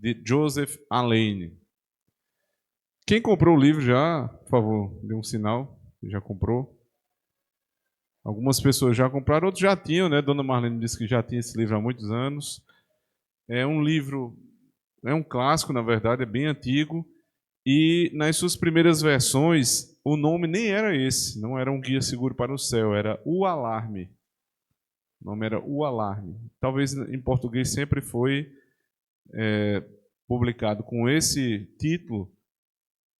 de Joseph Alleine. Quem comprou o livro já, por favor, dê um sinal. Já comprou? Algumas pessoas já compraram, outros já tinham, né? Dona Marlene disse que já tinha esse livro há muitos anos. É um livro, é um clássico, na verdade, é bem antigo. E nas suas primeiras versões, o nome nem era esse, não era Um Guia Seguro para o Céu, era O Alarme. O nome era O Alarme. Talvez em português sempre foi publicado com esse título,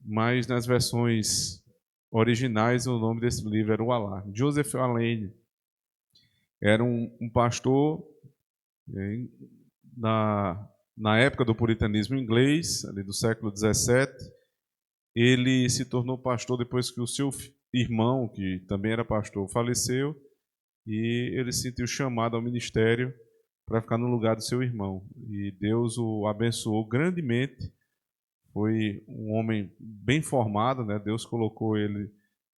mas nas versões originais o nome desse livro era O Alarme. Joseph Alleine era um pastor na época do puritanismo inglês, ali do século XVII. Ele se tornou pastor depois que o seu irmão, que também era pastor, faleceu, e ele sentiu chamado ao ministério para ficar no lugar do seu irmão. E Deus o abençoou grandemente. Foi um homem bem formado, né? Deus colocou ele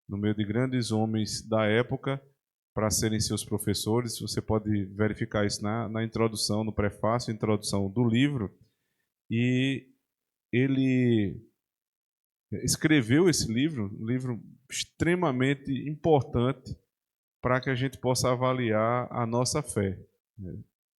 no meio de grandes homens da época para serem seus professores. Você pode verificar isso na introdução, no prefácio, introdução do livro. E ele escreveu esse livro, um livro extremamente importante para que a gente possa avaliar a nossa fé.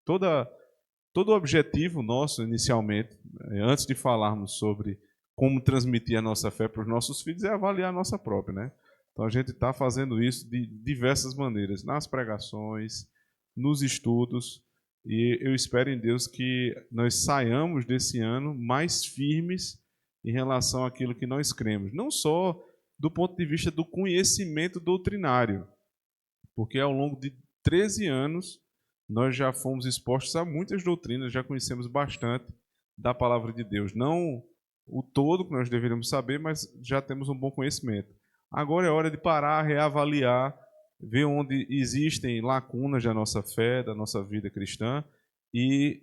Todo o objetivo nosso, inicialmente, antes de falarmos sobre como transmitir a nossa fé para os nossos filhos, é avaliar a nossa própria, né? Então a gente está fazendo isso de diversas maneiras, nas pregações, nos estudos, e eu espero em Deus que nós saiamos desse ano mais firmes em relação àquilo que nós cremos, não só do ponto de vista do conhecimento doutrinário, porque ao longo de 13 anos nós já fomos expostos a muitas doutrinas, já conhecemos bastante da palavra de Deus. Não o todo que nós deveríamos saber, mas já temos um bom conhecimento. Agora é hora de parar, reavaliar, ver onde existem lacunas da nossa fé, da nossa vida cristã. E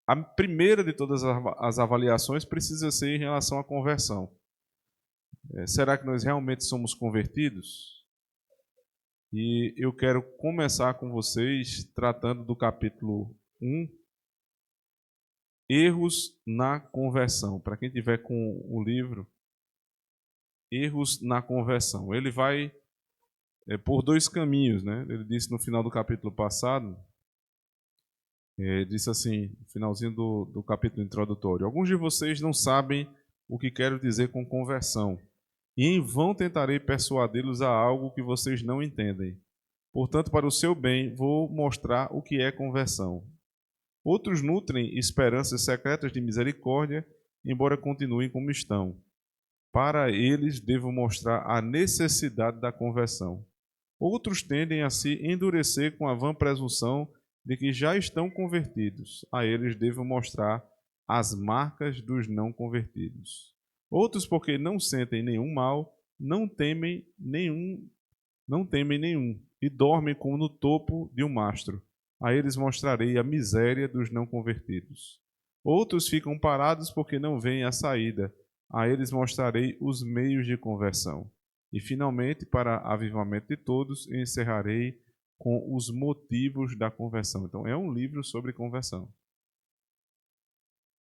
a primeira de todas as avaliações precisa ser em relação à conversão. Será que nós realmente somos convertidos? E eu quero começar com vocês tratando do capítulo 1, Erros na Conversão. Para quem tiver com o livro, Erros na Conversão. Ele vai por dois caminhos, né? Ele disse no final do capítulo passado, disse assim, no finalzinho do capítulo introdutório: alguns de vocês não sabem o que quero dizer com conversão, e em vão tentarei persuadi-los a algo que vocês não entendem. Portanto, para o seu bem, vou mostrar o que é conversão. Outros nutrem esperanças secretas de misericórdia, embora continuem como estão. Para eles, devo mostrar a necessidade da conversão. Outros tendem a se endurecer com a vã presunção de que já estão convertidos. A eles devo mostrar as marcas dos não convertidos. Outros, porque não sentem nenhum mal, não temem nenhum, e dormem como no topo de um mastro. A eles mostrarei a miséria dos não convertidos. Outros ficam parados porque não veem a saída. A eles mostrarei os meios de conversão. E, finalmente, para avivamento de todos, encerrarei com os motivos da conversão. Então, é um livro sobre conversão.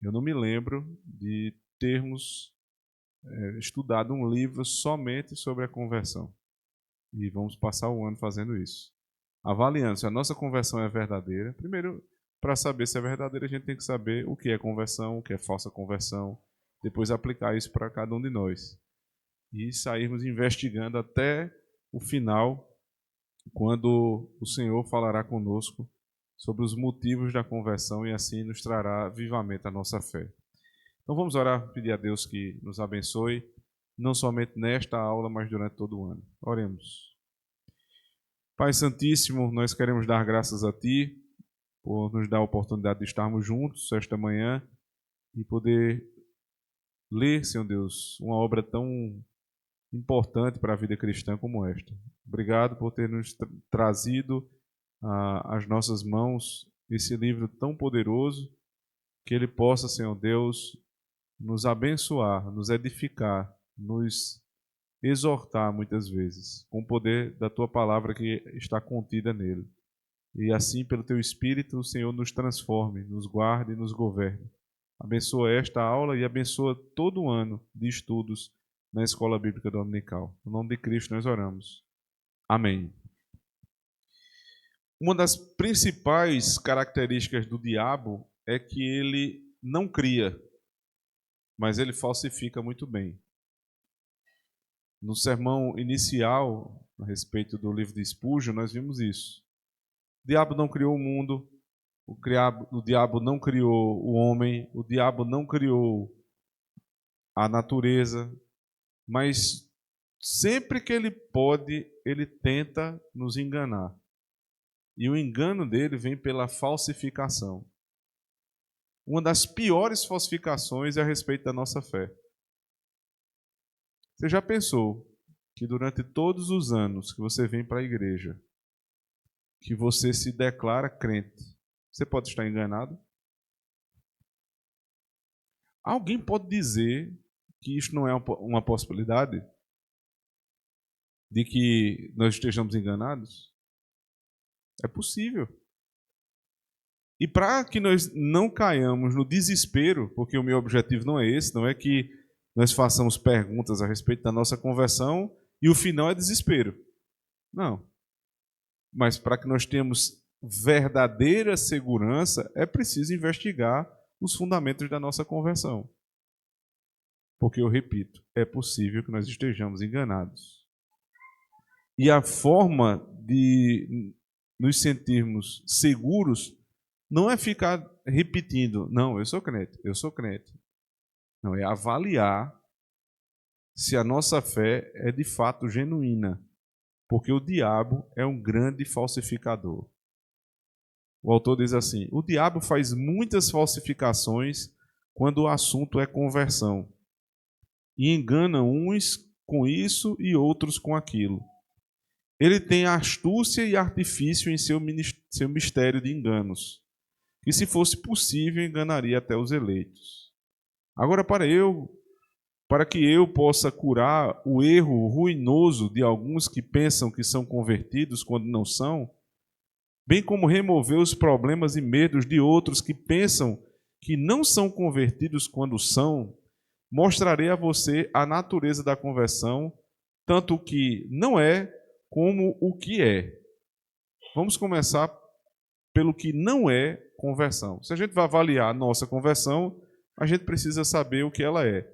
Eu não me lembro de termos estudado um livro somente sobre a conversão. E vamos passar o ano fazendo isso. Avaliando se a nossa conversão é verdadeira. Primeiro, para saber se é verdadeira, a gente tem que saber o que é conversão, o que é falsa conversão. Depois aplicar isso para cada um de nós. E sairmos investigando até o final, quando o Senhor falará conosco sobre os motivos da conversão e assim nos trará vivamente a nossa fé. Então vamos orar, pedir a Deus que nos abençoe, não somente nesta aula, mas durante todo o ano. Oremos. Pai Santíssimo, nós queremos dar graças a Ti por nos dar a oportunidade de estarmos juntos esta manhã e poder ler, Senhor Deus, uma obra tão importante para a vida cristã como esta. Obrigado por ter nos trazido às nossas mãos esse livro tão poderoso, que ele possa, Senhor Deus, nos abençoar, nos edificar, nos exortar muitas vezes, com o poder da Tua palavra que está contida nele. E assim, pelo Teu Espírito, o Senhor nos transforme, nos guarde e nos governe. Abençoa esta aula e abençoa todo o ano de estudos na Escola Bíblica Dominical. No nome de Cristo nós oramos. Amém. Uma das principais características do diabo é que ele não cria, mas ele falsifica muito bem. No sermão inicial, a respeito do livro de Spurgeon, nós vimos isso. O diabo não criou o mundo, o diabo não criou o homem, o diabo não criou a natureza, mas sempre que ele pode, ele tenta nos enganar. E o engano dele vem pela falsificação. Uma das piores falsificações é a respeito da nossa fé. Você já pensou que durante todos os anos que você vem para a igreja, que você se declara crente, você pode estar enganado? Alguém pode dizer que isto não é uma possibilidade? De que nós estejamos enganados? É possível. E para que nós não caiamos no desespero, porque o meu objetivo não é esse, não é que nós façamos perguntas a respeito da nossa conversão e o final é desespero. Não. Mas para que nós tenhamos verdadeira segurança, é preciso investigar os fundamentos da nossa conversão. Porque, eu repito, é possível que nós estejamos enganados. E a forma de nos sentirmos seguros não é ficar repetindo, não, eu sou crente, eu sou crente. Não, é avaliar se a nossa fé é de fato genuína. Porque o diabo é um grande falsificador. O autor diz assim: o diabo faz muitas falsificações quando o assunto é conversão. E engana uns com isso e outros com aquilo. Ele tem astúcia e artifício em seu mistério de enganos, que se fosse possível enganaria até os eleitos. Agora, para que eu possa curar o erro ruinoso de alguns que pensam que são convertidos quando não são, bem como remover os problemas e medos de outros que pensam que não são convertidos quando são, mostrarei a você a natureza da conversão, tanto o que não é como o que é. Vamos começar pelo que não é conversão. Se a gente vai avaliar a nossa conversão, a gente precisa saber o que ela é.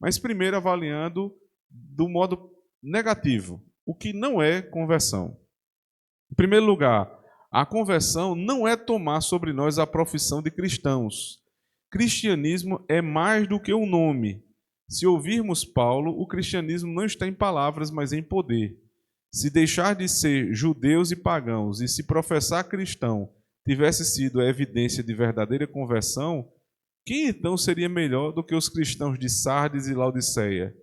Mas primeiro avaliando do modo negativo, o que não é conversão. Em primeiro lugar, a conversão não é tomar sobre nós a profissão de cristãos. Cristianismo é mais do que um nome. Se ouvirmos Paulo, o cristianismo não está em palavras, mas em poder. Se deixar de ser judeus e pagãos e se professar cristão tivesse sido a evidência de verdadeira conversão, quem então seria melhor do que os cristãos de Sardes e Laodiceia?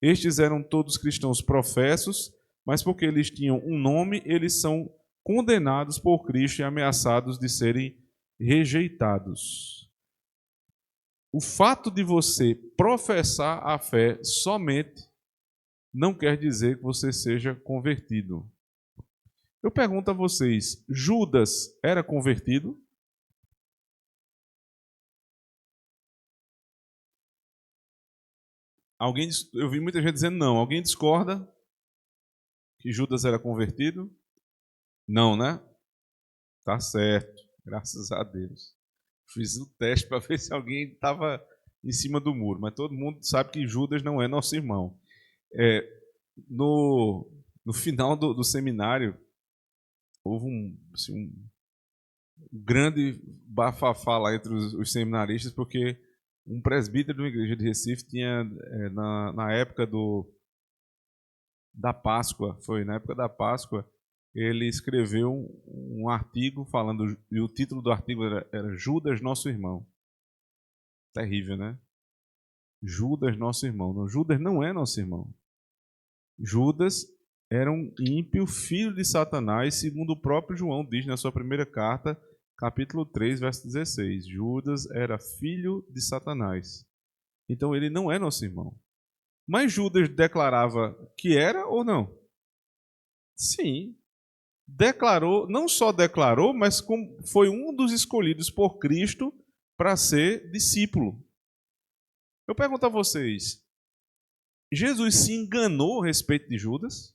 Estes eram todos cristãos professos, mas porque eles tinham um nome, eles são condenados por Cristo e ameaçados de serem rejeitados. O fato de você professar a fé somente não quer dizer que você seja convertido. Eu pergunto a vocês, Judas era convertido? Eu vi muita gente dizendo não. Alguém discorda que Judas era convertido? Não, né? Tá certo, graças a Deus. Fiz o teste para ver se alguém estava em cima do muro, mas todo mundo sabe que Judas não é nosso irmão. No final do seminário, houve um grande bafafá lá entre os seminaristas, porque um presbítero de uma igreja de Recife tinha, na época da Páscoa, na época da Páscoa, ele escreveu um artigo falando, e o título do artigo era Judas, nosso irmão. Terrível, né? Judas, nosso irmão. Não, Judas não é nosso irmão. Judas era um ímpio, filho de Satanás, segundo o próprio João diz na sua primeira carta, capítulo 3, verso 16. Judas era filho de Satanás. Então ele não é nosso irmão. Mas Judas declarava que era ou não? Sim. Declarou, não só declarou, mas foi um dos escolhidos por Cristo para ser discípulo. Eu pergunto a vocês, Jesus se enganou a respeito de Judas?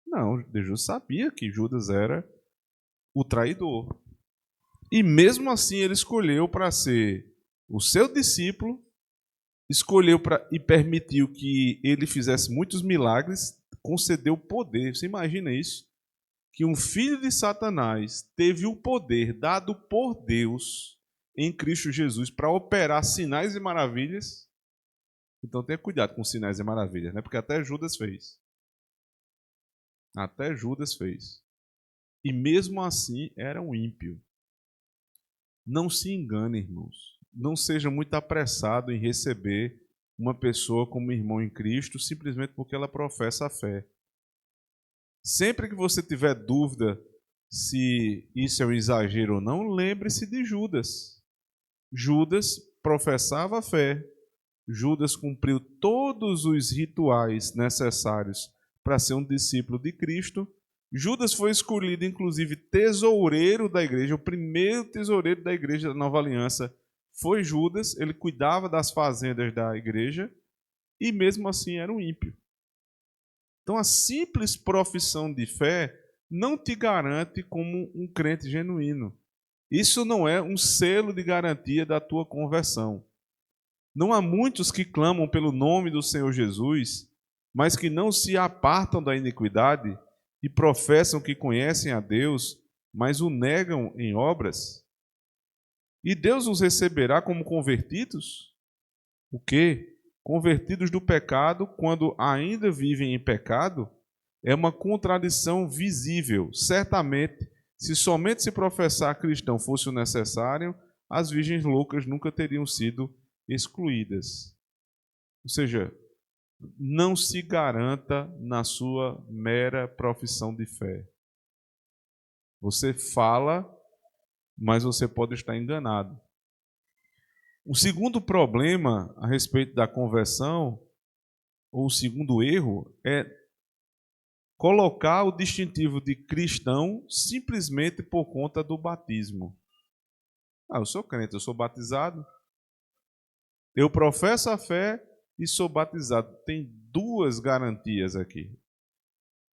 Não, Jesus sabia que Judas era o traidor. E mesmo assim ele escolheu para ser o seu discípulo, escolheu e permitiu que ele fizesse muitos milagres, concedeu poder. Você imagina isso? Que um filho de Satanás teve o poder dado por Deus em Cristo Jesus para operar sinais e maravilhas. Então tenha cuidado com sinais e maravilhas, né? Porque até Judas fez. Até Judas fez. E mesmo assim era um ímpio. Não se engane, irmãos. Não seja muito apressado em receber uma pessoa como irmão em Cristo simplesmente porque ela professa a fé. Sempre que você tiver dúvida se isso é um exagero ou não, lembre-se de Judas. Judas professava a fé. Judas cumpriu todos os rituais necessários para ser um discípulo de Cristo. Judas foi escolhido, inclusive, tesoureiro da igreja. O primeiro tesoureiro da igreja da Nova Aliança foi Judas. Ele cuidava das fazendas da igreja e, mesmo assim, era um ímpio. Então, a simples profissão de fé não te garante como um crente genuíno. Isso não é um selo de garantia da tua conversão. Não há muitos que clamam pelo nome do Senhor Jesus, mas que não se apartam da iniquidade e professam que conhecem a Deus, mas o negam em obras. E Deus os receberá como convertidos? O quê? Convertidos do pecado quando ainda vivem em pecado? É uma contradição visível. Certamente, se somente se professar cristão fosse o necessário, as virgens loucas nunca teriam sido excluídas. Ou seja, não se garanta na sua mera profissão de fé. Você fala, mas você pode estar enganado. O segundo problema a respeito da conversão, ou o segundo erro, é colocar o distintivo de cristão simplesmente por conta do batismo. Eu sou crente, eu sou batizado, eu professo a fé e sou batizado. Tem duas garantias aqui.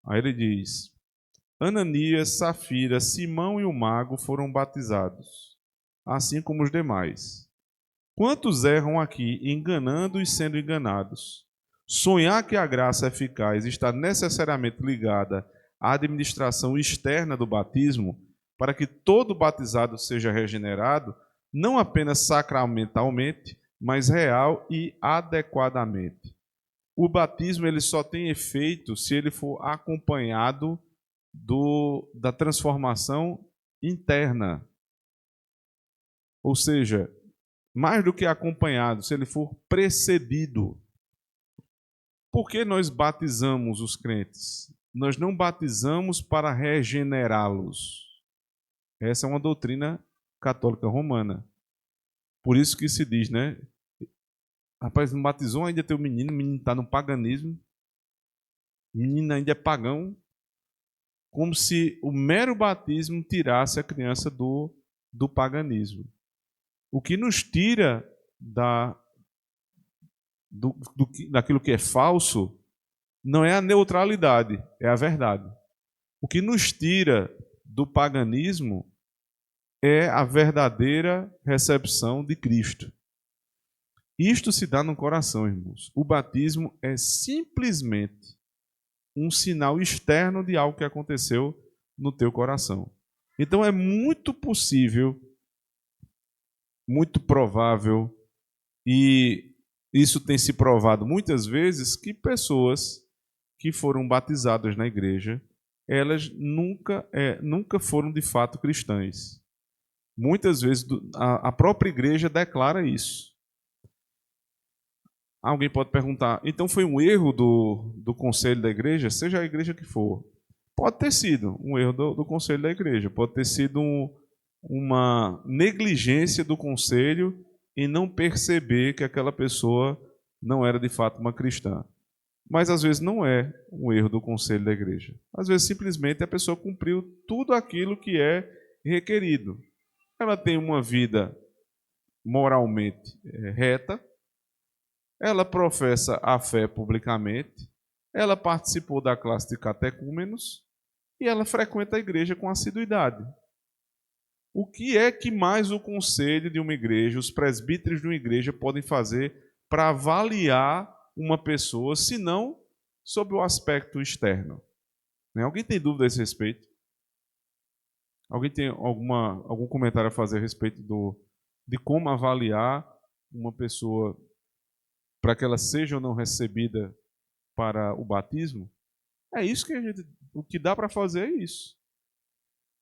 Aí ele diz: Ananias, Safira, Simão e o mago foram batizados, assim como os demais. Quantos erram aqui, enganando e sendo enganados? Sonhar que a graça eficaz está necessariamente ligada à administração externa do batismo, para que todo batizado seja regenerado, não apenas sacramentalmente, mas real e adequadamente. O batismo ele só tem efeito se ele for acompanhado da transformação interna. Ou seja, mais do que acompanhado, se ele for precedido. Por que nós batizamos os crentes? Nós não batizamos para regenerá-los. Essa é uma doutrina católica romana. Por isso que se diz, né? Rapaz, não batizou ainda teu menino, o menino está no paganismo, o menino ainda é pagão, como se o mero batismo tirasse a criança do paganismo. O que nos tira daquilo que é falso não é a neutralidade, é a verdade. O que nos tira do paganismo é a verdadeira recepção de Cristo. Isto se dá no coração, irmãos. O batismo é simplesmente um sinal externo de algo que aconteceu no teu coração. Então é muito possível, muito provável, e isso tem se provado muitas vezes, que pessoas que foram batizadas na igreja, elas nunca foram de fato cristãs. Muitas vezes a própria igreja declara isso. Alguém pode perguntar, então foi um erro do conselho da igreja, seja a igreja que for? Pode ter sido um erro do conselho da igreja, pode ter sido uma negligência do conselho em não perceber que aquela pessoa não era de fato uma cristã. Mas às vezes não é um erro do conselho da igreja. Às vezes simplesmente a pessoa cumpriu tudo aquilo que é requerido. Ela tem uma vida moralmente reta, ela professa a fé publicamente, ela participou da classe de catecúmenos e ela frequenta a igreja com assiduidade. O que é que mais o conselho de uma igreja, os presbíteros de uma igreja podem fazer para avaliar uma pessoa, se não sob o aspecto externo? Alguém tem dúvida a esse respeito? Alguém tem algum comentário a fazer a respeito de como avaliar uma pessoa para que ela seja ou não recebida para o batismo? É isso que o que dá para fazer é isso.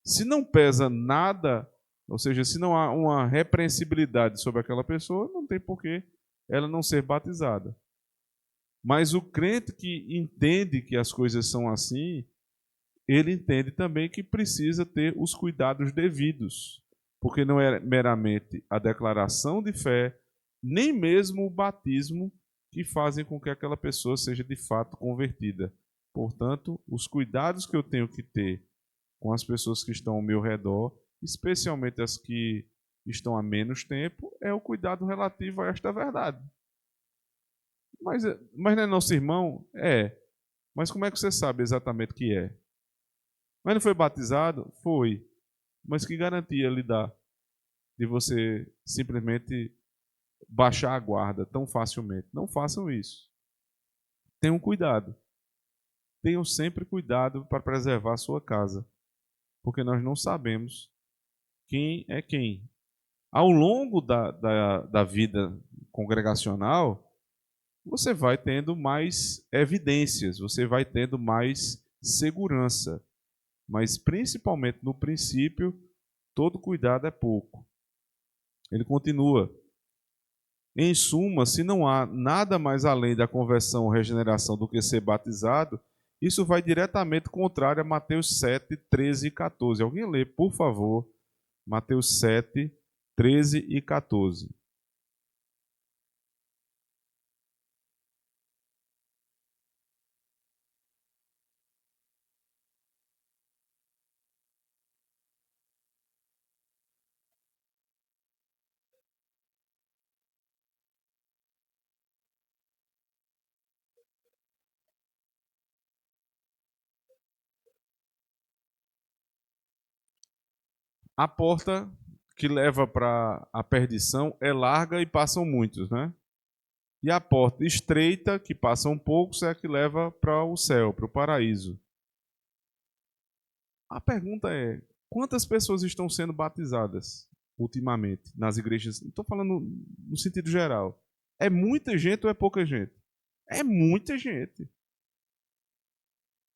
Se não pesa nada, ou seja, se não há uma repreensibilidade sobre aquela pessoa, não tem por que ela não ser batizada. Mas o crente que entende que as coisas são assim, ele entende também que precisa ter os cuidados devidos, porque não é meramente a declaração de fé, nem mesmo o batismo que fazem com que aquela pessoa seja de fato convertida. Portanto, os cuidados que eu tenho que ter com as pessoas que estão ao meu redor, especialmente as que estão há menos tempo, é o cuidado relativo a esta verdade. Mas não é nosso irmão? É. Mas como é que você sabe exatamente que é? Mas não foi batizado? Foi. Mas que garantia lhe dá de você simplesmente baixar a guarda tão facilmente? Não façam isso. Tenham cuidado. Tenham sempre cuidado para preservar a sua casa, porque nós não sabemos quem é quem. Ao longo da vida congregacional, você vai tendo mais evidências, você vai tendo mais segurança. Mas, principalmente no princípio, todo cuidado é pouco. Ele continua. Em suma, se não há nada mais além da conversão ou regeneração do que ser batizado, isso vai diretamente contrário a Mateus 7, 13 e 14. Alguém lê, por favor, Mateus 7, 13 e 14. A porta que leva para a perdição é larga e passam muitos, né? E a porta estreita, que passam poucos, é a que leva para o céu, para o paraíso. A pergunta é: quantas pessoas estão sendo batizadas ultimamente nas igrejas? Não estou falando no sentido geral. É muita gente ou é pouca gente? É muita gente.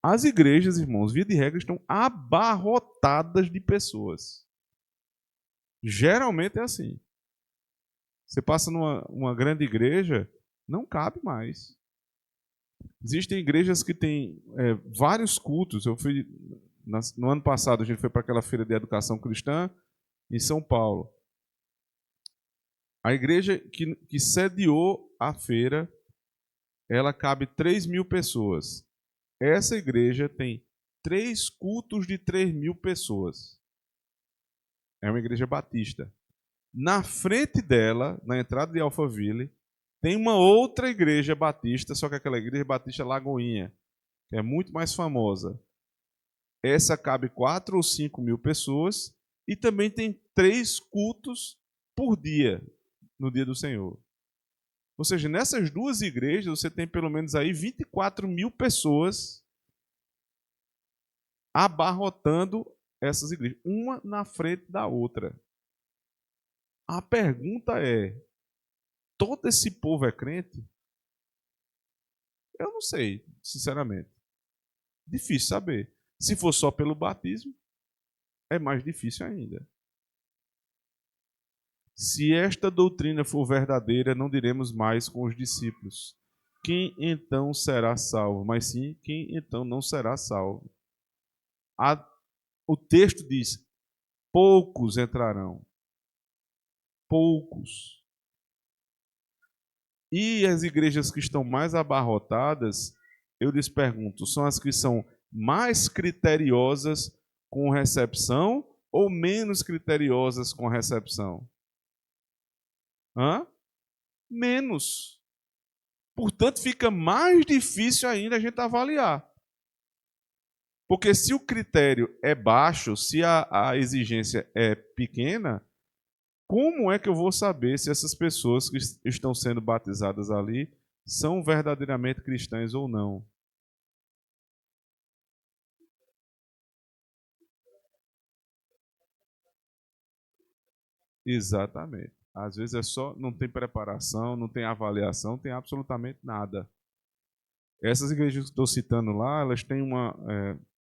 As igrejas, irmãos, via de regra, estão abarrotadas de pessoas. Geralmente é assim. Você passa numa grande igreja, não cabe mais. Existem igrejas que têm vários cultos. Eu fui no ano passado, a gente foi para aquela feira de educação cristã em São Paulo. A igreja que sediou a feira, ela cabe 3.000 pessoas. Essa igreja tem 3 cultos de 3.000 pessoas. É uma igreja batista. Na frente dela, na entrada de Alphaville, tem uma outra igreja batista, só que aquela igreja batista Lagoinha, que é muito mais famosa. Essa cabe 4 ou 5 mil pessoas e também tem 3 cultos por dia, no dia do Senhor. Ou seja, nessas duas igrejas você tem pelo menos aí 24.000 pessoas abarrotando essas igrejas, uma na frente da outra. A pergunta é: todo esse povo é crente? Eu não sei, sinceramente. Difícil saber. Se for só pelo batismo, é mais difícil ainda. Se esta doutrina for verdadeira, não diremos mais com os discípulos: quem então será salvo? Mas sim, quem então não será salvo? O texto diz: poucos entrarão. Poucos. E as igrejas que estão mais abarrotadas, eu lhes pergunto, são as que são mais criteriosas com recepção ou menos criteriosas com recepção? Hã? Menos. Portanto, fica mais difícil ainda a gente avaliar. Porque se o critério é baixo, se a exigência é pequena, como é que eu vou saber se essas pessoas que estão sendo batizadas ali são verdadeiramente cristãs ou não? Exatamente. Às vezes é só, não tem preparação, não tem avaliação, não tem absolutamente nada. Essas igrejas que estou citando lá, elas têm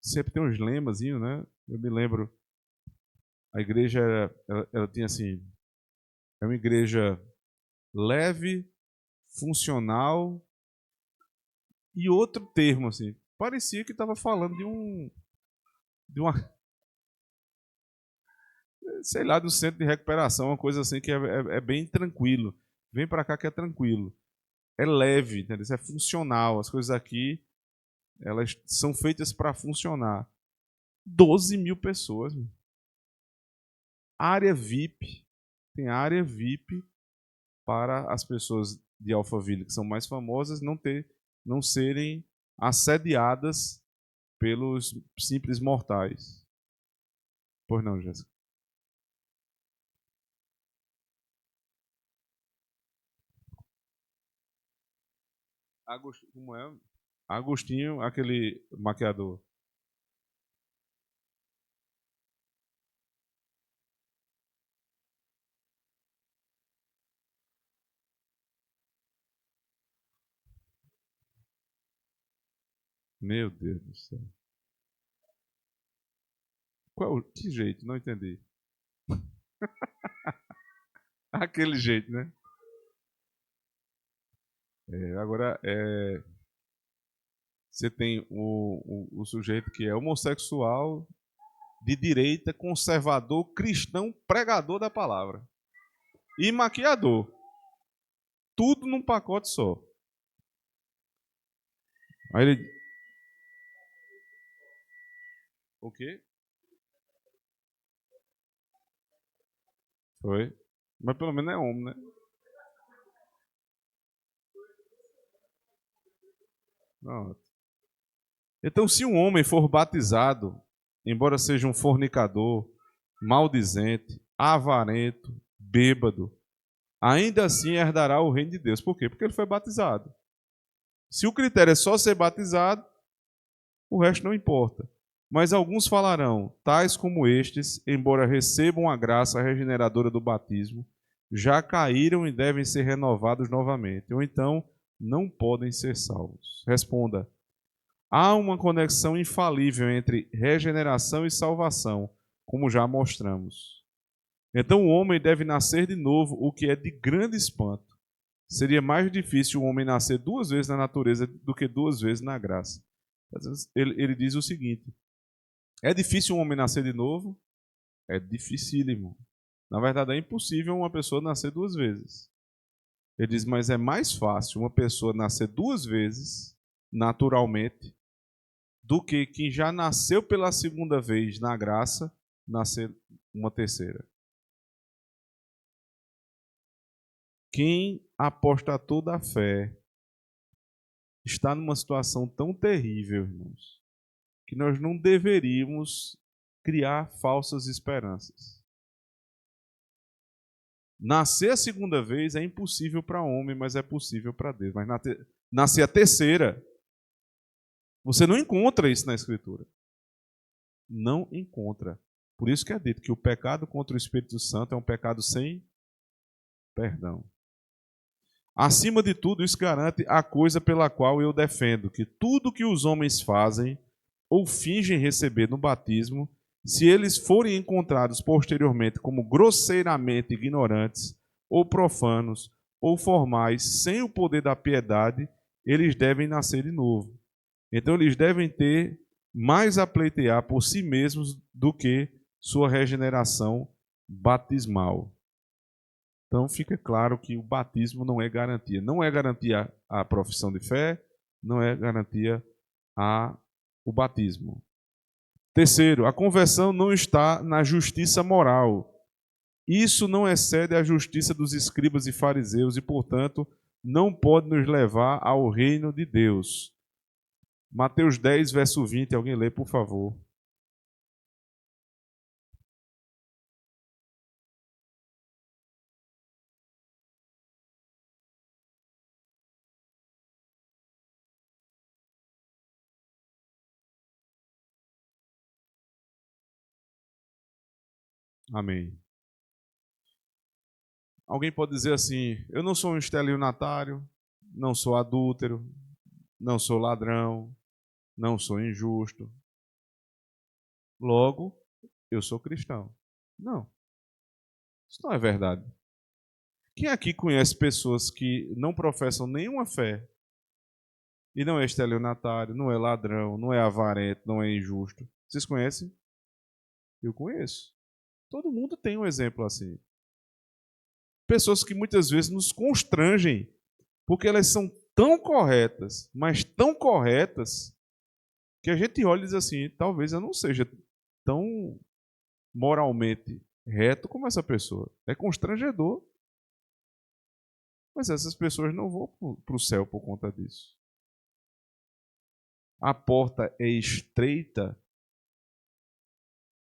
sempre tem uns lemazinhos, né? Eu me lembro, a igreja, ela tinha assim, é uma igreja leve, funcional e outro termo assim. Parecia que estava falando de uma, sei lá, do centro de recuperação, uma coisa assim que é bem tranquilo. Vem para cá que é tranquilo. É leve, entendeu? É funcional. As coisas aqui, elas são feitas para funcionar. 12 mil pessoas. Área VIP. Tem área VIP para as pessoas de Alphaville, que são mais famosas, não serem assediadas pelos simples mortais. Pois não, Jéssica? Agostinho, como é? Agostinho, aquele maquiador. Meu Deus do céu. Que jeito? Não entendi. Aquele jeito, né? Agora, você tem o sujeito que é homossexual, de direita, conservador, cristão, pregador da palavra. E maquiador. Tudo num pacote só. Aí ele. O quê? Foi. Mas pelo menos é homem, né? Pronto. Então, se um homem for batizado, embora seja um fornicador, maldizente, avarento, bêbado, ainda assim herdará o reino de Deus. Por quê? Porque ele foi batizado. Se o critério é só ser batizado, o resto não importa. Mas alguns falarão, tais como estes, embora recebam a graça regeneradora do batismo, já caíram e devem ser renovados novamente, ou então não podem ser salvos. Responda: há uma conexão infalível entre regeneração e salvação, como já mostramos. Então o homem deve nascer de novo, o que é de grande espanto. Seria mais difícil o homem nascer duas vezes na natureza do que duas vezes na graça. Ele diz o seguinte: é difícil um homem nascer de novo? É dificílimo. Na verdade, é impossível uma pessoa nascer duas vezes. Ele diz, mas é mais fácil uma pessoa nascer duas vezes, naturalmente, do que quem já nasceu pela segunda vez na graça, nascer uma terceira. Quem apostatou da fé está numa situação tão terrível, irmãos, que nós não deveríamos criar falsas esperanças. Nascer a segunda vez é impossível para homem, mas é possível para Deus. Mas nascer a terceira, você não encontra isso na Escritura. Não encontra. Por isso que é dito que o pecado contra o Espírito Santo é um pecado sem perdão. Acima de tudo, isso garante a coisa pela qual eu defendo, que tudo que os homens fazem ou fingem receber no batismo, se eles forem encontrados posteriormente como grosseiramente ignorantes, ou profanos, ou formais, sem o poder da piedade, eles devem nascer de novo. Então, eles devem ter mais a pleitear por si mesmos do que sua regeneração batismal. Então, fica claro que o batismo não é garantia. Não é garantia a profissão de fé, não é garantia o batismo. Terceiro, a conversão não está na justiça moral. Isso não excede a justiça dos escribas e fariseus e, portanto, não pode nos levar ao reino de Deus. Mateus 10, verso 20, alguém lê, por favor. Amém. Alguém pode dizer assim: eu não sou um estelionatário, não sou adúltero, não sou ladrão, não sou injusto. Logo, eu sou cristão. Não, isso não é verdade. Quem aqui conhece pessoas que não professam nenhuma fé e não é estelionatário, não é ladrão, não é avarento, não é injusto? Vocês conhecem? Eu conheço. Todo mundo tem um exemplo assim. Pessoas que muitas vezes nos constrangem, porque elas são tão corretas, mas tão corretas, que a gente olha e diz assim: talvez eu não seja tão moralmente reto como essa pessoa. É constrangedor. Mas essas pessoas não vão para o céu por conta disso. A porta é estreita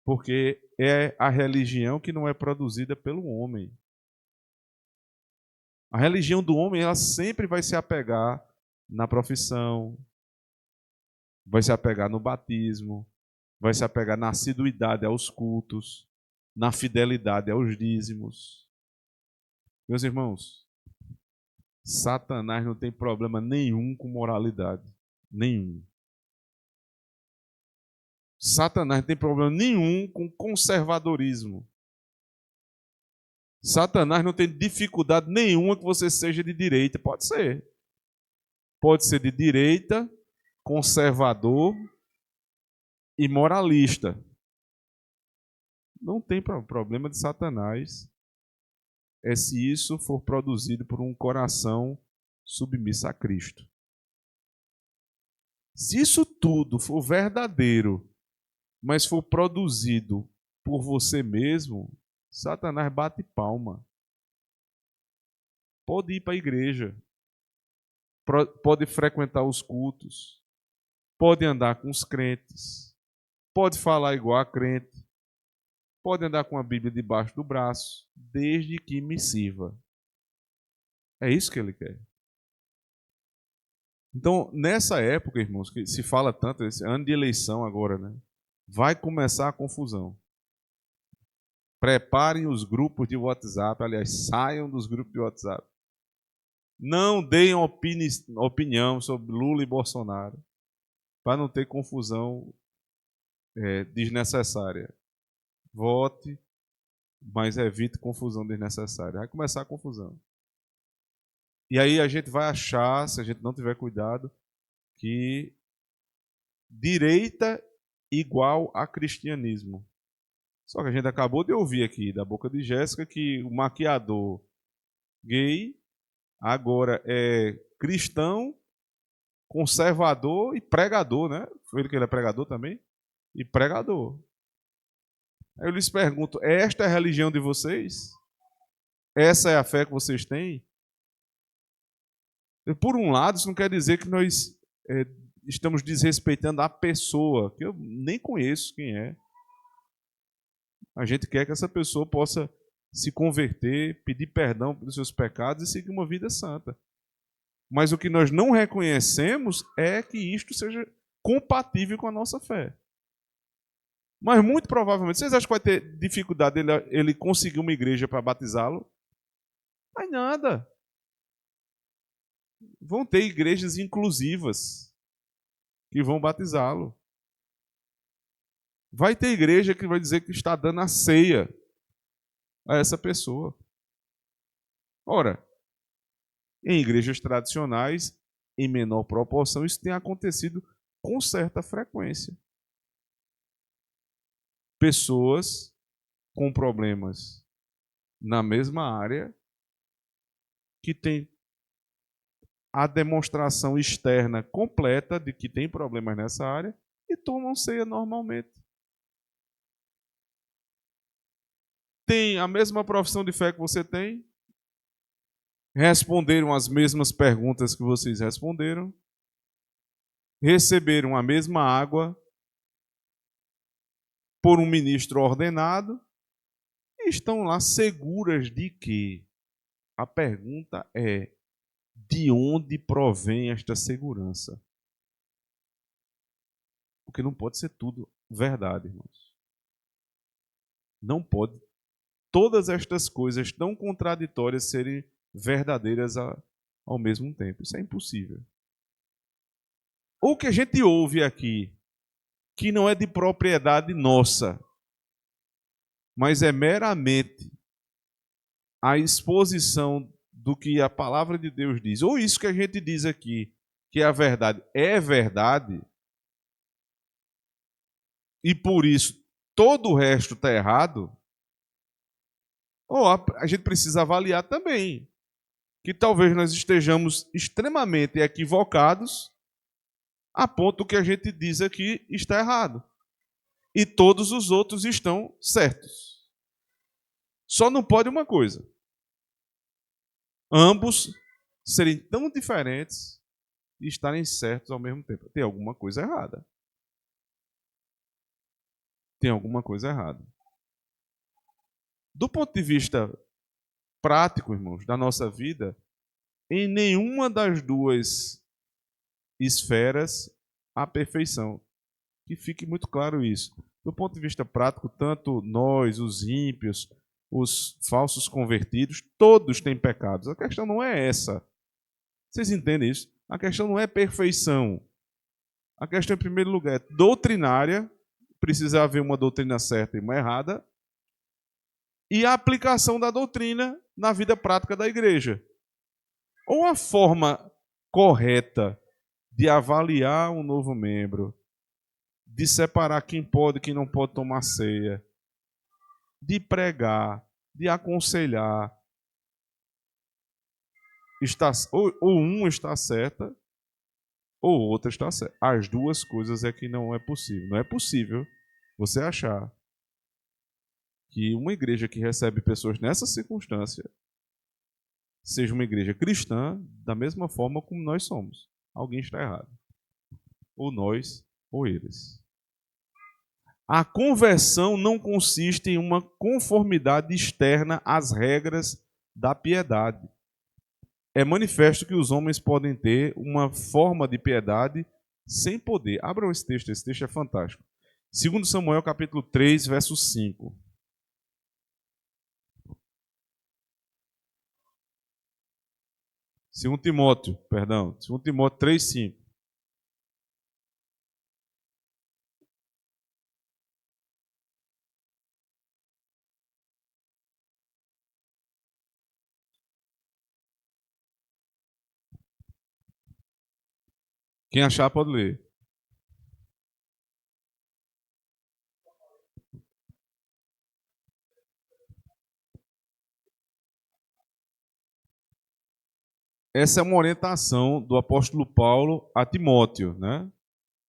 porque é a religião que não é produzida pelo homem. A religião do homem, ela sempre vai se apegar na profissão, vai se apegar no batismo, vai se apegar na assiduidade aos cultos, na fidelidade aos dízimos. Meus irmãos, Satanás não tem problema nenhum com moralidade. Nenhum. Satanás não tem problema nenhum com conservadorismo. Satanás não tem dificuldade nenhuma que você seja de direita. Pode ser. Pode ser de direita, conservador e moralista. Não tem problema de Satanás. É se isso for produzido por um coração submisso a Cristo. Se isso tudo for verdadeiro, mas for produzido por você mesmo, Satanás bate palma. Pode ir para a igreja, pode frequentar os cultos, pode andar com os crentes, pode falar igual a crente, pode andar com a Bíblia debaixo do braço, desde que me sirva. É isso que ele quer. Então, nessa época, irmãos, que se fala tanto, esse ano de eleição agora, né? Vai começar a confusão. Preparem os grupos de WhatsApp, aliás, saiam dos grupos de WhatsApp. Não deem opinião sobre Lula e Bolsonaro, para não ter confusão desnecessária. Vote, mas evite confusão desnecessária. Vai começar a confusão. E aí a gente vai achar, se a gente não tiver cuidado, que direita igual a cristianismo. Só que a gente acabou de ouvir aqui da boca de Jéssica que o maquiador gay agora é cristão, conservador e pregador, né? Foi ele que ele é pregador também? E pregador. Aí eu lhes pergunto: esta é a religião de vocês? Essa é a fé que vocês têm? E por um lado, isso não quer dizer que nós estamos desrespeitando a pessoa, que eu nem conheço quem é. A gente quer que essa pessoa possa se converter, pedir perdão pelos seus pecados e seguir uma vida santa. Mas o que nós não reconhecemos é que isto seja compatível com a nossa fé. Mas muito provavelmente, vocês acham que vai ter dificuldade ele conseguir uma igreja para batizá-lo? Mas nada. Vão ter igrejas inclusivas que vão batizá-lo. Vai ter igreja que vai dizer que está dando a ceia a essa pessoa. Ora, em igrejas tradicionais, em menor proporção, isso tem acontecido com certa frequência. Pessoas com problemas na mesma área que têm a demonstração externa completa de que tem problemas nessa área e tomam ceia normalmente. Tem a mesma profissão de fé que você tem, responderam as mesmas perguntas que vocês responderam, receberam a mesma água por um ministro ordenado e estão lá seguras de que a pergunta é: de onde provém esta segurança? Porque não pode ser tudo verdade, irmãos. Não pode todas estas coisas tão contraditórias serem verdadeiras ao mesmo tempo. Isso é impossível. O que a gente ouve aqui, que não é de propriedade nossa, mas é meramente a exposição do que a palavra de Deus diz, ou isso que a gente diz aqui, que é a verdade, é verdade, e por isso todo o resto está errado, ou a gente precisa avaliar também que talvez nós estejamos extremamente equivocados a ponto que a gente diz aqui está errado. E todos os outros estão certos. Só não pode uma coisa: ambos serem tão diferentes e estarem certos ao mesmo tempo. Tem alguma coisa errada. Tem alguma coisa errada. Do ponto de vista prático, irmãos, da nossa vida, em nenhuma das duas esferas há perfeição. Que fique muito claro isso. Do ponto de vista prático, tanto nós, os ímpios, os falsos convertidos, todos têm pecados. A questão não é essa. Vocês entendem isso? A questão não é perfeição. A questão, em primeiro lugar, é doutrinária. Precisa haver uma doutrina certa e uma errada. E a aplicação da doutrina na vida prática da igreja. Ou a forma correta de avaliar um novo membro, de separar quem pode e quem não pode tomar ceia, de pregar, de aconselhar, ou um está certa, ou outra está certa. As duas coisas é que não é possível. Não é possível você achar que uma igreja que recebe pessoas nessa circunstância seja uma igreja cristã da mesma forma como nós somos. Alguém está errado. Ou nós, ou eles. A conversão não consiste em uma conformidade externa às regras da piedade. É manifesto que os homens podem ter uma forma de piedade sem poder. Abram esse texto é fantástico. 2 Samuel capítulo 3, verso 5. Segundo Timóteo 3, 5. Quem achar pode ler. Essa é uma orientação do apóstolo Paulo a Timóteo, né?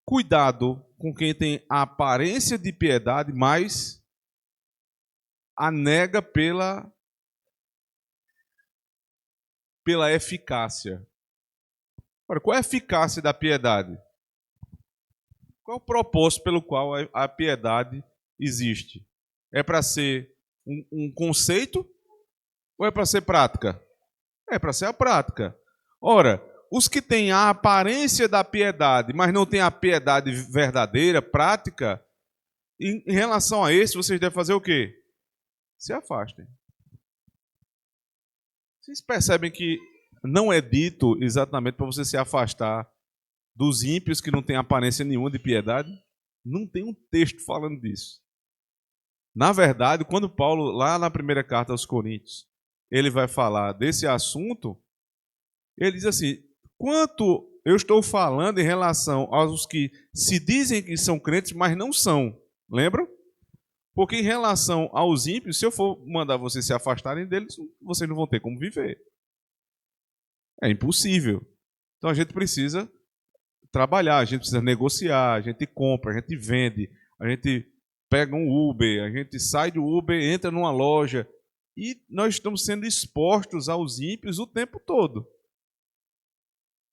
Cuidado com quem tem a aparência de piedade, mas a nega pela eficácia. Ora, qual é a eficácia da piedade? Qual é o propósito pelo qual a piedade existe? É para ser um conceito ou é para ser prática? É para ser a prática. Ora, os que têm a aparência da piedade, mas não têm a piedade verdadeira, prática, em relação a esse, vocês devem fazer o quê? Se afastem. Vocês percebem que não é dito exatamente para você se afastar dos ímpios que não têm aparência nenhuma de piedade? Não tem um texto falando disso. Na verdade, quando Paulo, lá na primeira carta aos Coríntios, ele vai falar desse assunto, ele diz assim: quanto eu estou falando em relação aos que se dizem que são crentes, mas não são. Lembram? Porque em relação aos ímpios, se eu for mandar vocês se afastarem deles, vocês não vão ter como viver. É impossível. Então a gente precisa trabalhar, a gente precisa negociar, a gente compra, a gente vende, a gente pega um Uber, a gente sai do Uber, entra numa loja. E nós estamos sendo expostos aos ímpios o tempo todo.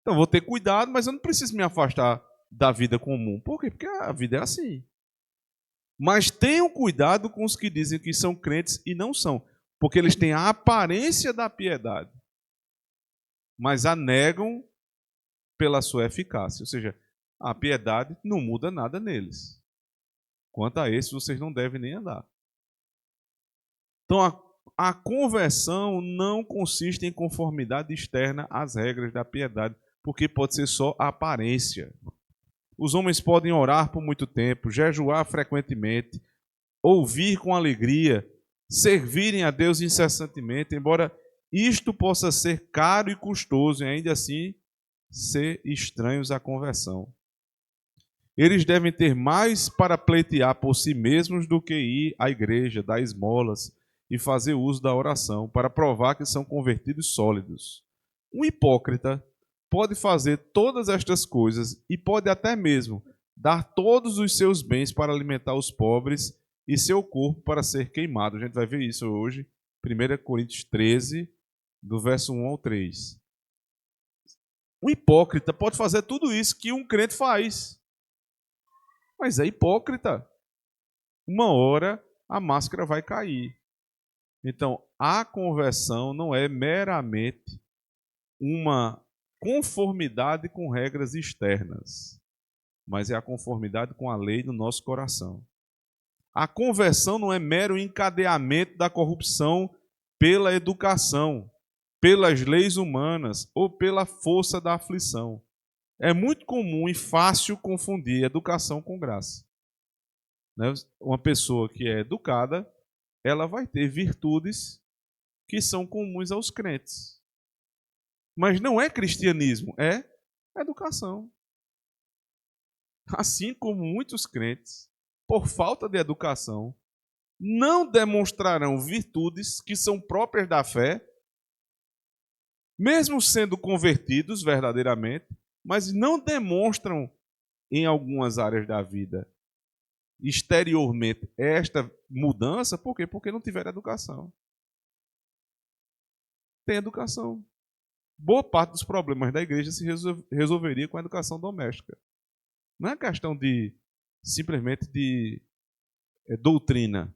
Então, vou ter cuidado, mas eu não preciso me afastar da vida comum. Por quê? Porque a vida é assim. Mas tenham cuidado com os que dizem que são crentes e não são, porque eles têm a aparência da piedade, mas a negam pela sua eficácia. Ou seja, a piedade não muda nada neles. Quanto a esses, vocês não devem nem andar. Então, a conversão não consiste em conformidade externa às regras da piedade, porque pode ser só a aparência. Os homens podem orar por muito tempo, jejuar frequentemente, ouvir com alegria, servirem a Deus incessantemente, embora isto possa ser caro e custoso e ainda assim ser estranhos à conversão. Eles devem ter mais para pleitear por si mesmos do que ir à igreja, dar esmolas e fazer uso da oração, para provar que são convertidos sólidos. Um hipócrita pode fazer todas estas coisas e pode até mesmo dar todos os seus bens para alimentar os pobres e seu corpo para ser queimado. A gente vai ver isso hoje, 1 Coríntios 13, do verso 1 ao 3. Um hipócrita pode fazer tudo isso que um crente faz, mas é hipócrita. Uma hora a máscara vai cair. Então, a conversão não é meramente uma conformidade com regras externas, mas é a conformidade com a lei do nosso coração. A conversão não é mero encadeamento da corrupção pela educação, pelas leis humanas ou pela força da aflição. É muito comum e fácil confundir educação com graça. Uma pessoa que é educada, ela vai ter virtudes que são comuns aos crentes. Mas não é cristianismo, é educação. Assim como muitos crentes, por falta de educação, não demonstrarão virtudes que são próprias da fé, mesmo sendo convertidos verdadeiramente, mas não demonstram em algumas áreas da vida exteriormente esta mudança. Por quê? Porque não tiveram educação. Tem educação. Boa parte dos problemas da igreja se resolveria com a educação doméstica. Não é questão de simplesmente de doutrina.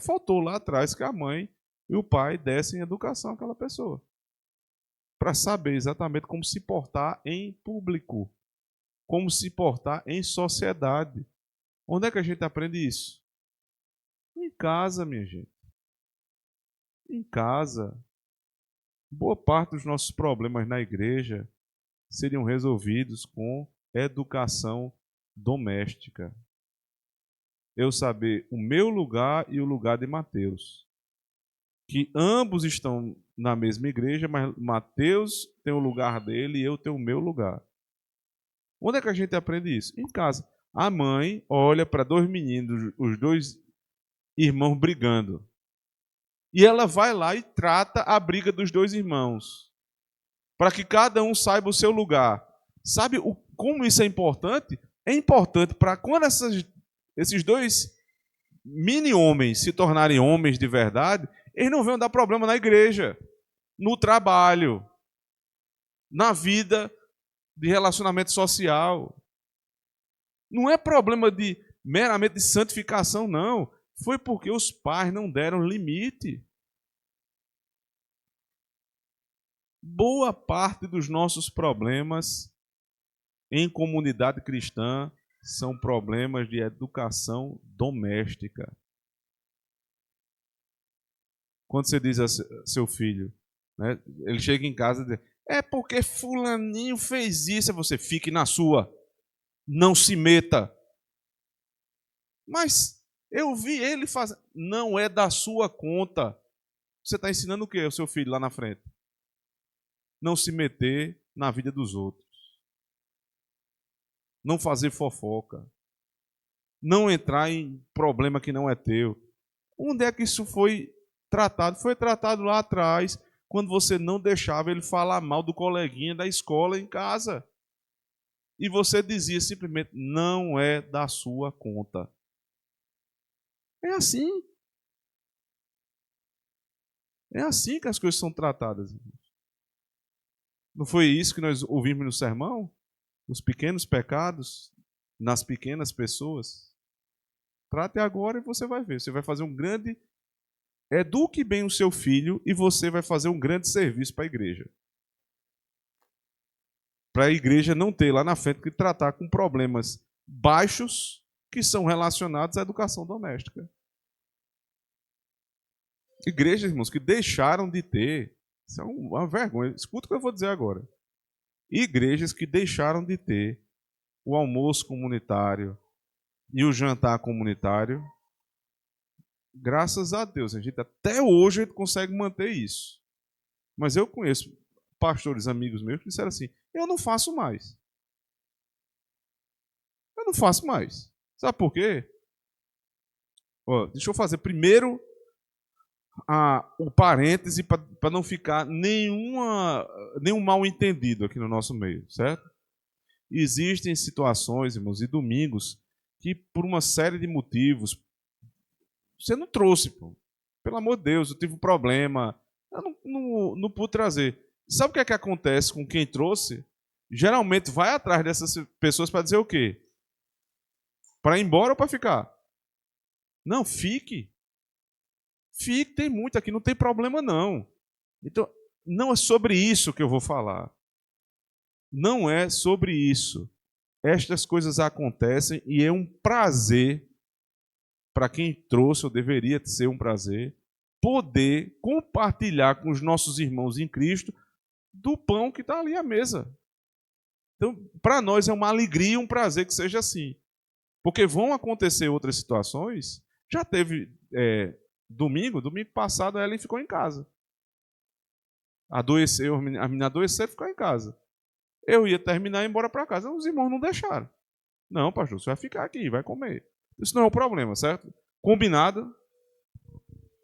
Faltou lá atrás que a mãe e o pai dessem educação àquela pessoa, para saber exatamente como se portar em público, como se portar em sociedade. Onde é que a gente aprende isso? Em casa, minha gente. Em casa. Boa parte dos nossos problemas na igreja seriam resolvidos com educação doméstica. Eu saber o meu lugar e o lugar de Mateus. Que ambos estão na mesma igreja, mas Mateus tem o lugar dele e eu tenho o meu lugar. Onde é que a gente aprende isso? Em casa. A mãe olha para dois meninos, os dois irmãos brigando. E ela vai lá e trata a briga dos dois irmãos, para que cada um saiba o seu lugar. Sabe como isso é importante? É importante para quando esses dois mini-homens se tornarem homens de verdade, eles não venham dar problema na igreja, no trabalho, na vida de relacionamento social. Não é problema meramente de santificação, não. Foi porque os pais não deram limite. Boa parte dos nossos problemas em comunidade cristã são problemas de educação doméstica. Quando você diz a seu filho, né, ele chega em casa e diz, é porque fulaninho fez isso, você fique na sua, não se meta. Mas eu vi ele fazer, não é da sua conta. Você está ensinando o que ao seu filho lá na frente? Não se meter na vida dos outros. Não fazer fofoca. Não entrar em problema que não é teu. Onde é que isso foi tratado? Foi tratado lá atrás, quando você não deixava ele falar mal do coleguinha da escola em casa. E você dizia simplesmente, não é da sua conta. É assim. É assim que as coisas são tratadas. Não foi isso que nós ouvimos no sermão? Os pequenos pecados nas pequenas pessoas. Trate agora e você vai ver. Você vai fazer um grande. Eduque bem o seu filho e você vai fazer um grande serviço para a igreja. Para a igreja não ter lá na frente que tratar com problemas baixos que são relacionados à educação doméstica. Igrejas, irmãos, que deixaram de ter. Isso é uma vergonha. Escuta o que eu vou dizer agora. Igrejas que deixaram de ter o almoço comunitário e o jantar comunitário. Graças a Deus, até hoje a gente consegue manter isso. Mas eu conheço pastores amigos meus que disseram assim: eu não faço mais. Eu não faço mais. Sabe por quê? Deixa eu fazer primeiro o parêntese para não ficar nenhum mal entendido aqui no nosso meio, certo? Existem situações, irmãos, e domingos que por uma série de motivos você não trouxe, pô. Pelo amor de Deus, eu tive um problema, eu não pude trazer. Sabe o que é que acontece com quem trouxe? Geralmente vai atrás dessas pessoas para dizer o quê? Para ir embora ou para ficar? Não, fique. Fique, tem muito aqui, não tem problema não. Então, não é sobre isso que eu vou falar. Não é sobre isso. Estas coisas acontecem e é um prazer, para quem trouxe, ou deveria ser um prazer, poder compartilhar com os nossos irmãos em Cristo do pão que está ali à mesa. Então, para nós é uma alegria e um prazer que seja assim. Porque vão acontecer outras situações. Já teve domingo passado a Ellen ficou em casa. Adoeceu, a menina adoeceu e ficou em casa. Eu ia terminar e ir embora para casa. Os irmãos não deixaram. Não, pastor, você vai ficar aqui, vai comer. Isso não é o problema, certo? Combinado.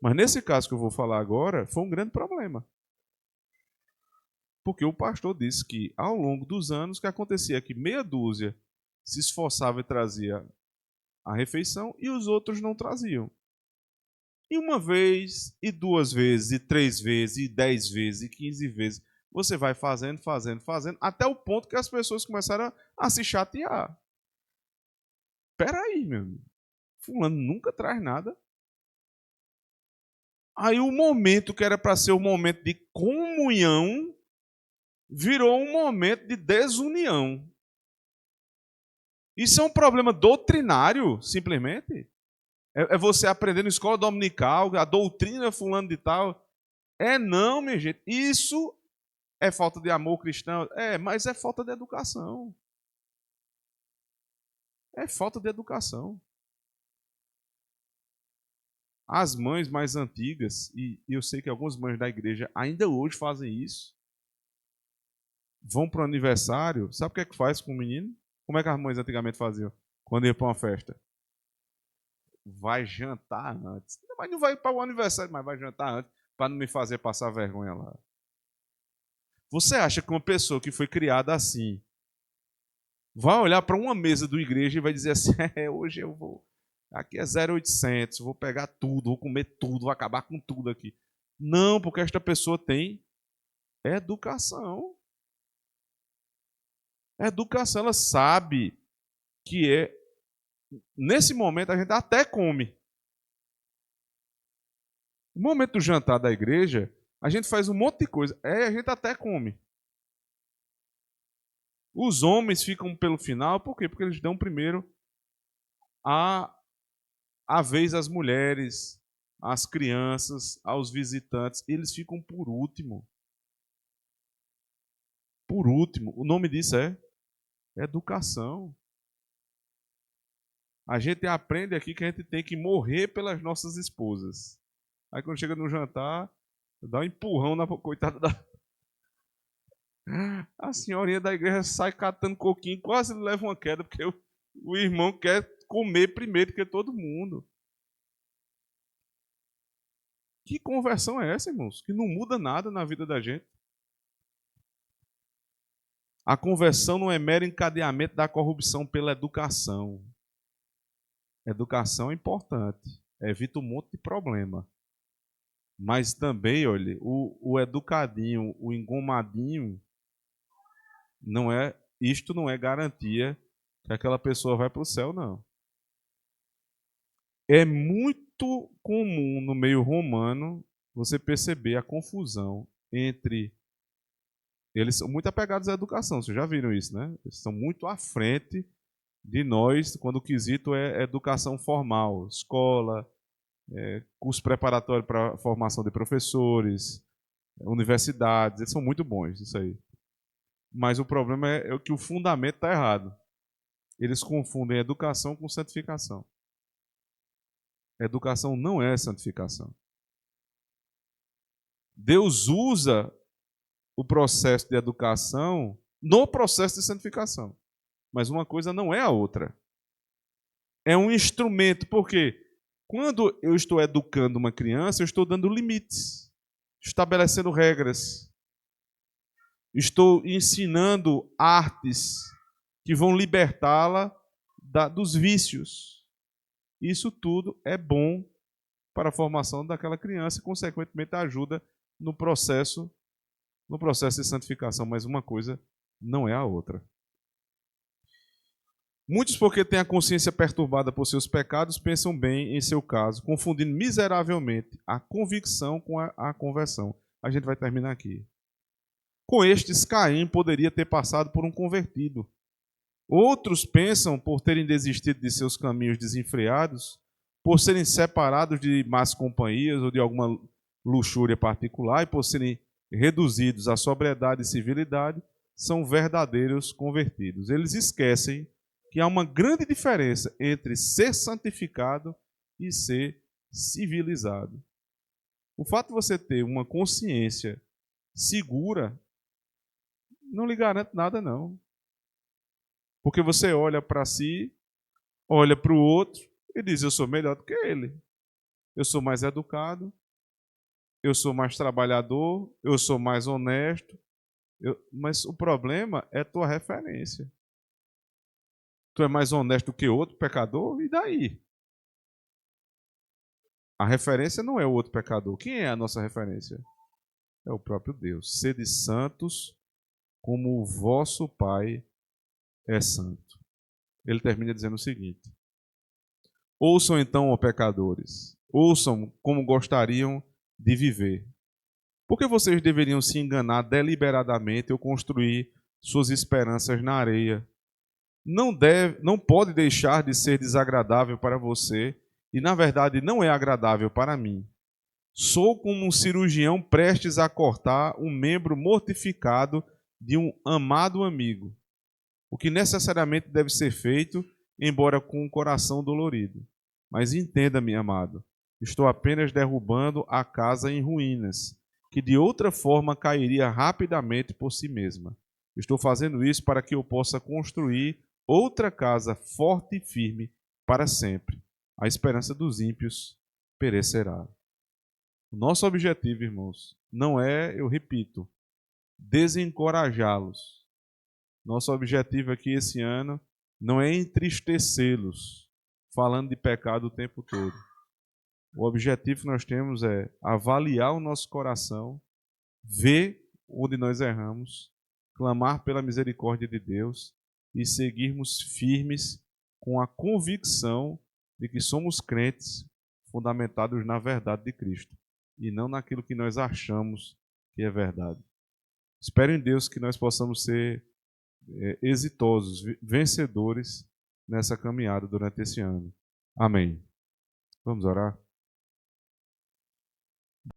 Mas nesse caso que eu vou falar agora, foi um grande problema. Porque o pastor disse que, ao longo dos anos, o que acontecia é que meia dúzia se esforçava e trazia a refeição e os outros não traziam. E uma vez, e duas vezes, e 3 vezes, e 10 vezes, e 15 vezes, você vai fazendo, até o ponto que as pessoas começaram a se chatear. Espera aí, meu amigo. Fulano nunca traz nada. Aí o momento que era para ser o momento de comunhão virou um momento de desunião. Isso é um problema doutrinário, simplesmente. É você aprender na escola dominical, a doutrina fulano de tal. Não, minha gente. Isso é falta de amor cristão? Mas é falta de educação. É falta de educação. As mães mais antigas, e eu sei que algumas mães da igreja ainda hoje fazem isso, vão para o aniversário, sabe o que é que faz com o menino? Como é que as mães antigamente faziam quando iam para uma festa? Vai jantar antes. Mas não vai para o aniversário, mas vai jantar antes, para não me fazer passar vergonha lá. Você acha que uma pessoa que foi criada assim vai olhar para uma mesa da igreja e vai dizer assim: hoje eu vou, aqui é 0800, vou pegar tudo, vou comer tudo, vou acabar com tudo aqui. Não, porque esta pessoa tem educação. Educação, ela sabe que nesse momento a gente até come. No momento do jantar da igreja, a gente faz um monte de coisa. A gente até come. Os homens ficam pelo final, por quê? Porque eles dão primeiro a vez às mulheres, às crianças, aos visitantes. Eles ficam por último. Por último. O nome disso é educação. A gente aprende aqui que a gente tem que morrer pelas nossas esposas. Aí quando chega no jantar, dá um empurrão na coitada da... A senhorinha da igreja sai catando coquinho, quase leva uma queda, porque o irmão quer comer primeiro que todo mundo. Que conversão é essa, irmãos? Que não muda nada na vida da gente. A conversão não é mero encadeamento da corrupção pela educação. Educação é importante. Evita um monte de problema. Mas também, olha, o educadinho, o engomadinho, isto não é garantia que aquela pessoa vai para o céu, não. É muito comum no meio romano você perceber a confusão entre. Eles são muito apegados à educação, vocês já viram isso, né? Eles estão muito à frente de nós quando o quesito é educação formal, escola, curso preparatório para formação de professores, universidades, eles são muito bons, isso aí. Mas o problema é que o fundamento está errado. Eles confundem educação com santificação. Educação não é santificação. Deus usa o processo de educação no processo de santificação. Mas uma coisa não é a outra. É um instrumento, porque quando eu estou educando uma criança, eu estou dando limites, estabelecendo regras, estou ensinando artes que vão libertá-la dos vícios. Isso tudo é bom para a formação daquela criança e, consequentemente, ajuda no processo de santificação, mas uma coisa não é a outra. Muitos, porque têm a consciência perturbada por seus pecados, pensam bem em seu caso, confundindo miseravelmente a convicção com a conversão. A gente vai terminar aqui. Com estes, Caim poderia ter passado por um convertido. Outros pensam, por terem desistido de seus caminhos desenfreados, por serem separados de más companhias ou de alguma luxúria particular e por serem reduzidos à sobriedade e civilidade, são verdadeiros convertidos. Eles esquecem que há uma grande diferença entre ser santificado e ser civilizado. O fato de você ter uma consciência segura não lhe garante nada, não. Porque você olha para si, olha para o outro e diz: eu sou melhor do que ele. Eu sou mais educado, eu sou mais trabalhador, eu sou mais honesto. Mas o problema é tua referência. Tu é mais honesto que outro pecador? E daí? A referência não é o outro pecador. Quem é a nossa referência? É o próprio Deus. Sede santos como o vosso Pai é santo. Ele termina dizendo o seguinte: ouçam então, ó pecadores, ouçam como gostariam de viver. Por que vocês deveriam se enganar deliberadamente ou construir suas esperanças na areia? Não pode deixar de ser desagradável para você e, na verdade, não é agradável para mim. Sou como um cirurgião prestes a cortar um membro mortificado de um amado amigo, o que necessariamente deve ser feito, embora com um coração dolorido. Mas entenda, meu amado, estou apenas derrubando a casa em ruínas, que de outra forma cairia rapidamente por si mesma. Estou fazendo isso para que eu possa construir outra casa forte e firme para sempre. A esperança dos ímpios perecerá. O nosso objetivo, irmãos, não é, eu repito, desencorajá-los. Nosso objetivo aqui esse ano não é entristecê-los, falando de pecado o tempo todo. O objetivo que nós temos é avaliar o nosso coração, ver onde nós erramos, clamar pela misericórdia de Deus e seguirmos firmes com a convicção de que somos crentes fundamentados na verdade de Cristo e não naquilo que nós achamos que é verdade. Espero em Deus que nós possamos ser exitosos, vencedores nessa caminhada durante esse ano. Amém. Vamos orar?